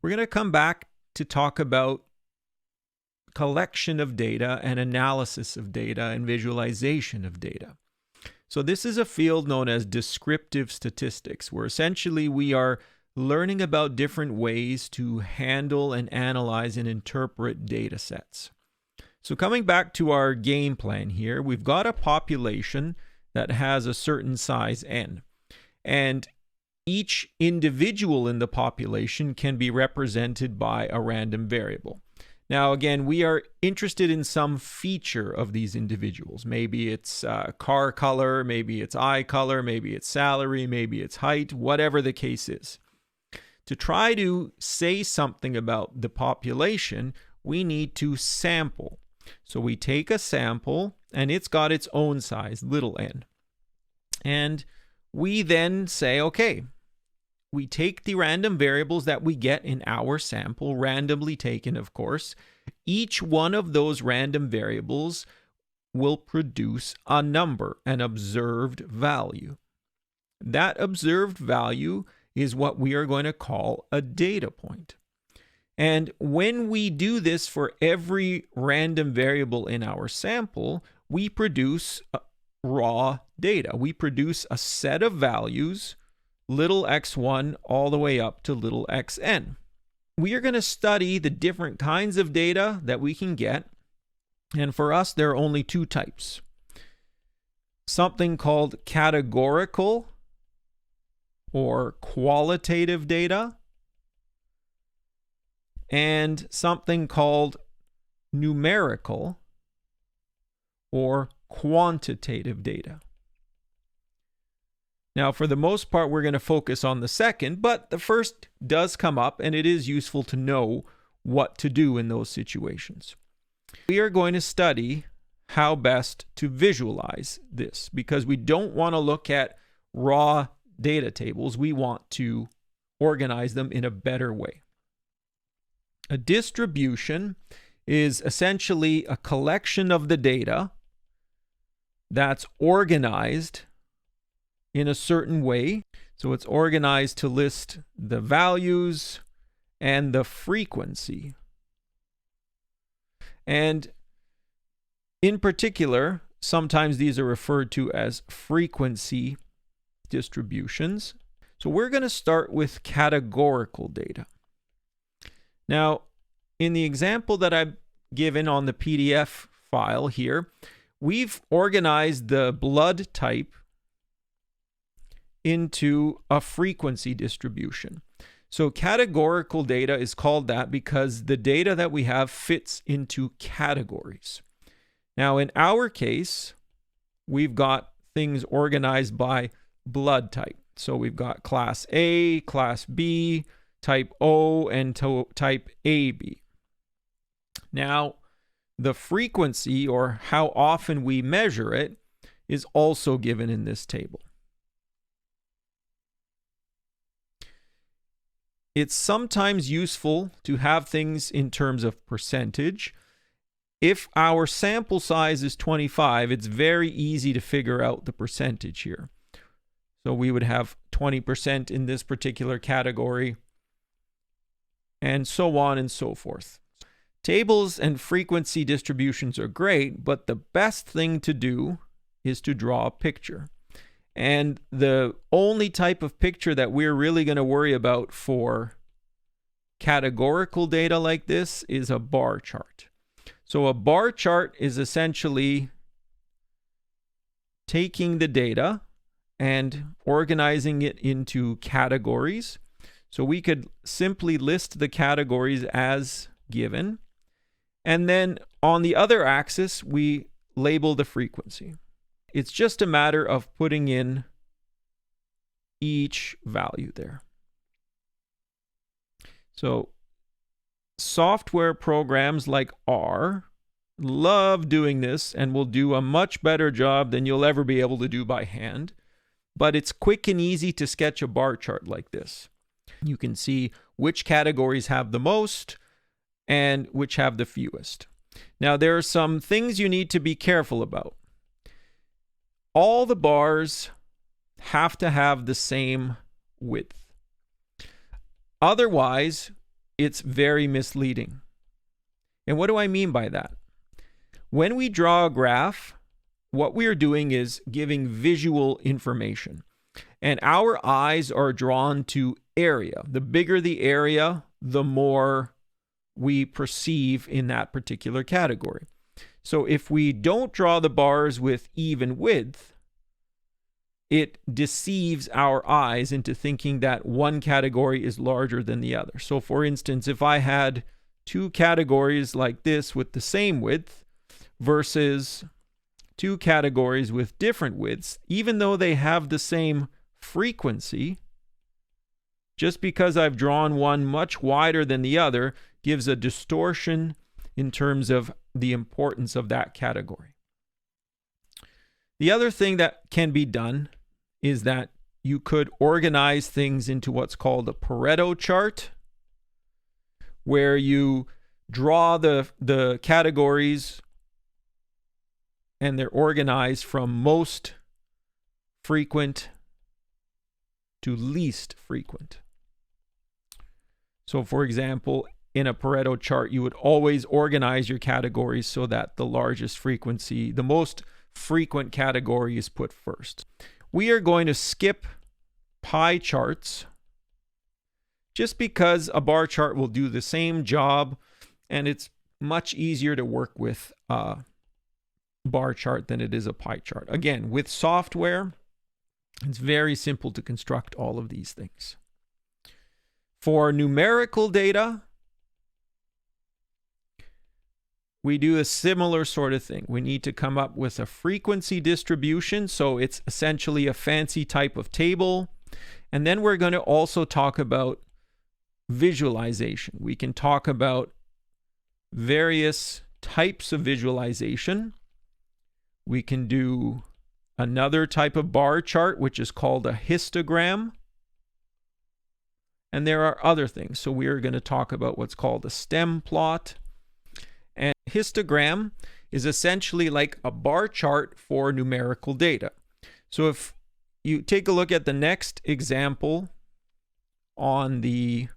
we're going to come back to talk about collection of data and analysis of data and visualization of data. So this is a field known as descriptive statistics, where essentially we are learning about different ways to handle and analyze and interpret data sets. So coming back to our game plan here, we've got a population that has a certain size n, and each individual in the population can be represented by a random variable. Now, again, we are interested in some feature of these individuals. Maybe it's car color, maybe it's eye color, maybe it's salary, maybe it's height, whatever the case is. To try to say something about the population, we need to sample. So we take a sample, and it's got its own size, little n. And we then say, okay, we take the random variables that we get in our sample, randomly taken, of course. Each one of those random variables will produce a number, an observed value. That observed value is what we are going to call a data point. And when we do this for every random variable in our sample, we produce raw data. We produce a set of values, little x1 all the way up to little xn. We are going to study the different kinds of data that we can get. And for us, there are only two types. Something called categorical or qualitative data, and something called numerical or quantitative data. Now, for the most part, we're going to focus on the second, but the first does come up, and it is useful to know what to do in those situations. We are going to study how best to visualize this, because we don't want to look at raw data tables. We want to organize them in a better way. A distribution is essentially a collection of the data that's organized in a certain way. So it's organized to list the values and the frequency. And in particular, sometimes these are referred to as frequency distributions. So we're going to start with categorical data. Now, in the example that I've given on the PDF file here, we've organized the blood type into a frequency distribution. So categorical data is called that because the data that we have fits into categories. Now, in our case, we've got things organized by blood type. So we've got class A, class B, type O, and type AB. Now, the frequency, or how often we measure it, is also given in this table. It's sometimes useful to have things in terms of percentage. If our sample size is 25, it's very easy to figure out the percentage here. So we would have 20% in this particular category, and so on and so forth. Tables and frequency distributions are great, but the best thing to do is to draw a picture. And the only type of picture that we're really going to worry about for categorical data like this is a bar chart. So a bar chart is essentially taking the data and organizing it into categories. So we could simply list the categories as given. And then on the other axis, we label the frequency. It's just a matter of putting in each value there. So software programs like R love doing this and will do a much better job than you'll ever be able to do by hand. But it's quick and easy to sketch a bar chart like this. You can see which categories have the most and which have the fewest. Now, there are some things you need to be careful about. All the bars have to have the same width. Otherwise, it's very misleading. And what do I mean by that? When we draw a graph, what we are doing is giving visual information. And our eyes are drawn to area. The bigger the area, the more we perceive in that particular category. So if we don't draw the bars with even width, it deceives our eyes into thinking that one category is larger than the other. So for instance, if I had two categories like this with the same width versus two categories with different widths, even though they have the same frequency, just because I've drawn one much wider than the other gives a distortion in terms of the importance of that category. The other thing that can be done is that you could organize things into what's called a Pareto chart, where you draw the categories and they're organized from most frequent to least frequent. So for example, in a Pareto chart, you would always organize your categories so that the largest frequency, the most frequent category is put first. We are going to skip pie charts just because a bar chart will do the same job and it's much easier to work with a bar chart than it is a pie chart. Again, with software, it's very simple to construct all of these things. For numerical data, we do a similar sort of thing. We need to come up with a frequency distribution. So it's essentially a fancy type of table. And then we're going to also talk about visualization. We can talk about various types of visualization. We can do another type of bar chart, which is called a histogram. And there are other things. So we are going to talk about what's called a stem plot. And histogram is essentially like a bar chart for numerical data. So if you take a look at the next example on the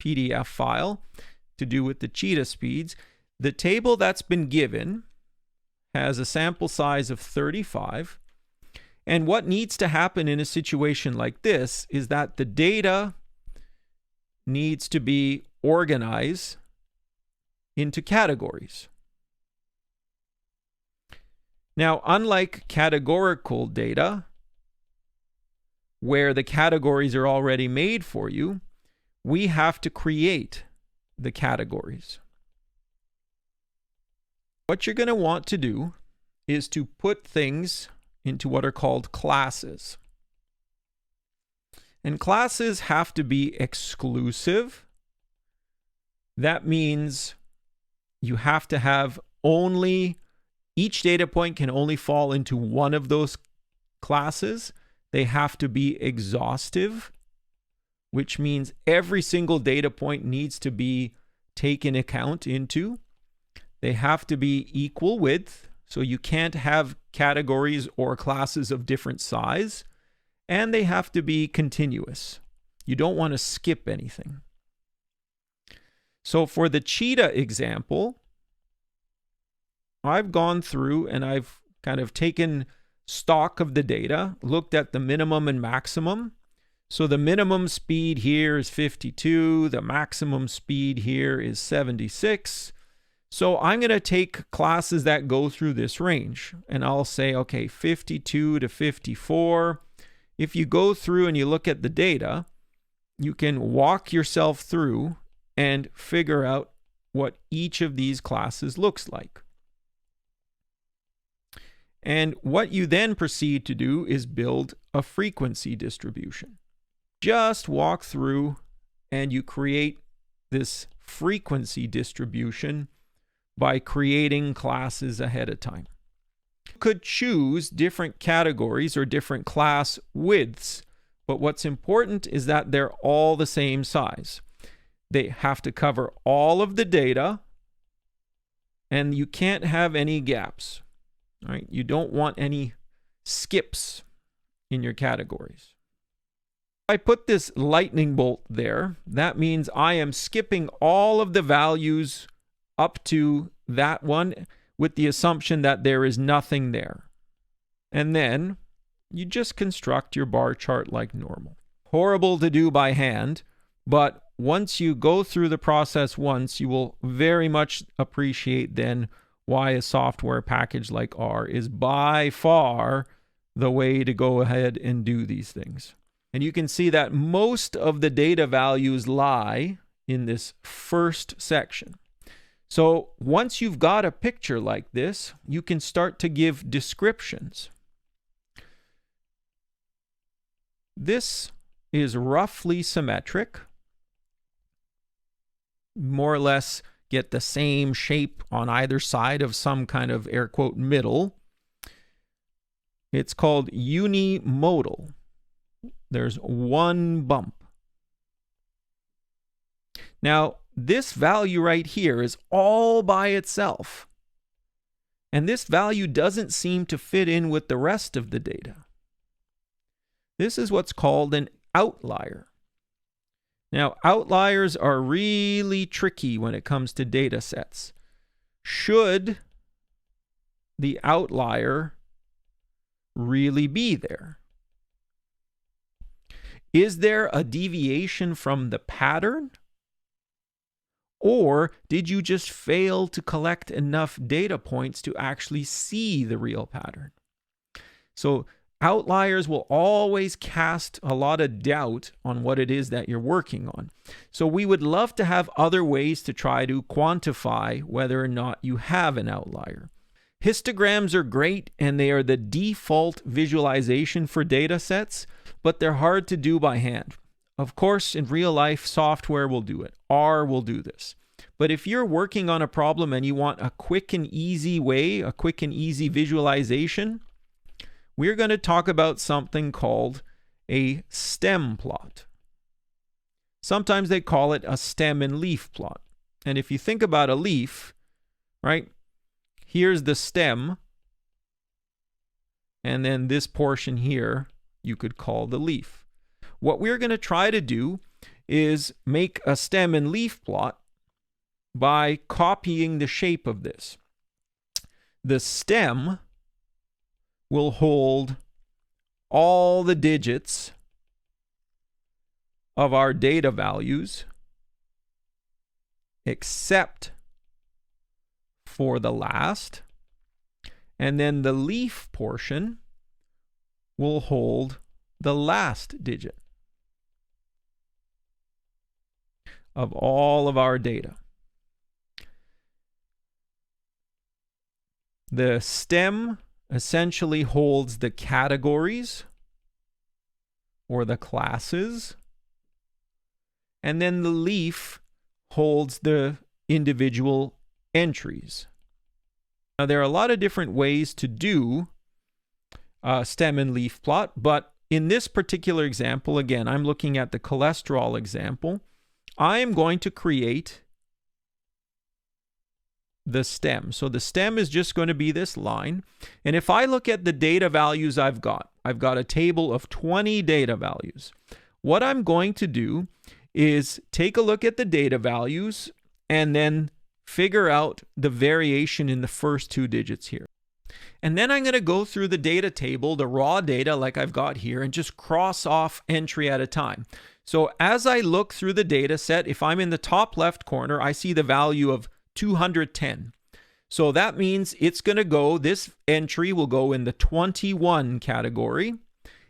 PDF file to do with the cheetah speeds, the table that's been given has a sample size of 35. And what needs to happen in a situation like this is that the data needs to be organized into categories. Now, unlike categorical data, where the categories are already made for you, we have to create the categories. What you're going to want to do is to put things into what are called classes. And classes have to be exclusive. That means you have to have only, each data point can only fall into one of those classes. They have to be exhaustive, which means every single data point needs to be taken account into. They have to be equal width, so you can't have categories or classes of different size. And they have to be continuous. You don't want to skip anything. So for the cheetah example, I've gone through and I've kind of taken stock of the data, looked at the minimum and maximum. So the minimum speed here is 52. The maximum speed here is 76. So I'm going to take classes that go through this range. And I'll say, okay, 52 to 54. If you go through and you look at the data, you can walk yourself through and figure out what each of these classes looks like. And what you then proceed to do is build a frequency distribution. Just walk through and you create this frequency distribution by creating classes ahead of time. You could choose different categories or different class widths, but what's important is that they're all the same size. They have to cover all of the data, and you can't have any gaps. Right? You don't want any skips in your categories. I put this lightning bolt there. That means I am skipping all of the values up to that one with the assumption that there is nothing there. And then you just construct your bar chart like normal. Horrible to do by hand, but once you go through the process once, you will very much appreciate then why a software package like R is by far the way to go ahead and do these things. And you can see that most of the data values lie in this first section. So once you've got a picture like this, you can start to give descriptions. This is roughly symmetric. More or less get the same shape on either side of some kind of air quote middle. It's called unimodal. There's one bump. Now, this value right here is all by itself. And this value doesn't seem to fit in with the rest of the data. This is what's called an outlier. Now, outliers are really tricky when it comes to data sets. Should the outlier really be there? Is there a deviation from the pattern? Or did you just fail to collect enough data points to actually see the real pattern? So outliers will always cast a lot of doubt on what it is that you're working on. So we would love to have other ways to try to quantify whether or not you have an outlier. Histograms are great and they are the default visualization for data sets, but they're hard to do by hand. Of course, in real life, software will do it. R will do this. But if you're working on a problem and you want a quick and easy way, a quick and easy visualization, we're going to talk about something called a stem plot. Sometimes they call it a stem and leaf plot. And if you think about a leaf, right, here's the stem, and then this portion here you could call the leaf. What we're going to try to do is make a stem and leaf plot by copying the shape of this. The stem will hold all the digits of our data values except for the last, and then the leaf portion will hold the last digit of all of our data. The stem essentially holds the categories or the classes, and then the leaf holds the individual entries. Now, there are a lot of different ways to do stem and leaf plot, but in this particular example, again, I'm looking at the cholesterol example. I am going to create the stem. So the stem is just going to be this line. And if I look at the data values I've got a table of 20 data values. What I'm going to do is take a look at the data values and then figure out the variation in the first two digits here. And then I'm going to go through the data table, the raw data like I've got here, and just cross off entry at a time. So as I look through the data set, if I'm in the top left corner, I see the value of 210. So that means it's going to go, this entry will go in the 21 category,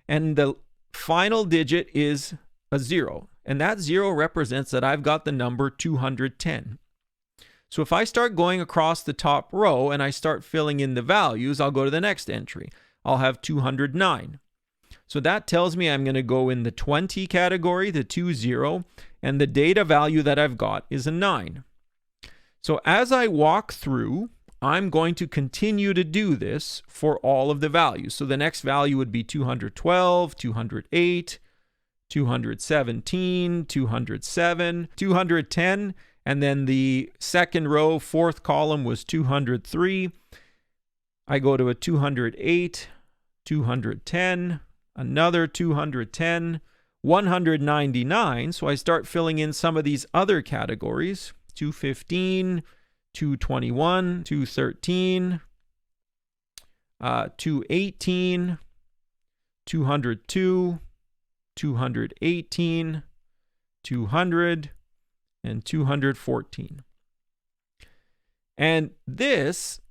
and the final digit is a 0. And that 0 represents that I've got the number 210. So if I start going across the top row and I start filling in the values, I'll go to the next entry. I'll have 209. So that tells me I'm going to go in the 20 category, the 20, and the data value that I've got is a 9. So as I walk through, I'm going to continue to do this for all of the values. So the next value would be 212, 208, 217, 207, 210, and then the second row, fourth column was 203. I go to a 208, 210, another 210, 199. So I start filling in some of these other categories. 215, 221, 213, 218, 202, 218, 200, and 214. And this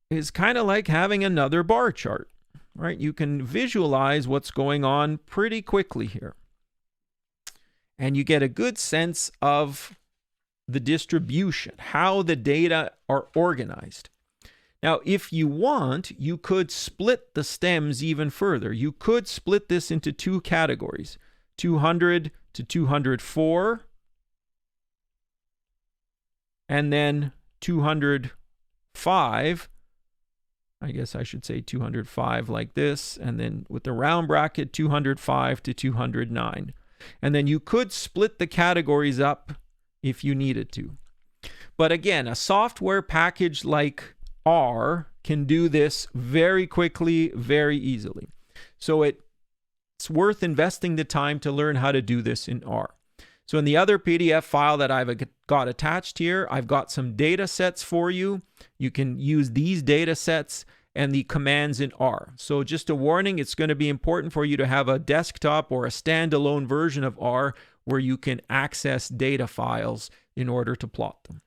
is kind of like having another bar chart, right? You can visualize what's going on pretty quickly here. And you get a good sense of the distribution, how the data are organized. Now, if you want, you could split the stems even further. You could split this into two categories, 200 to 204, and then 205. I guess I should say 205 like this, and then with the round bracket, 205 to 209. And then you could split the categories up if you needed to. But again, a software package like R can do this very quickly, very easily. So it's worth investing the time to learn how to do this in R. So in the other PDF file that I've got attached here, I've got some data sets for you. You can use these data sets and the commands in R. So just a warning, it's going to be important for you to have a desktop or a standalone version of R where you can access data files in order to plot them.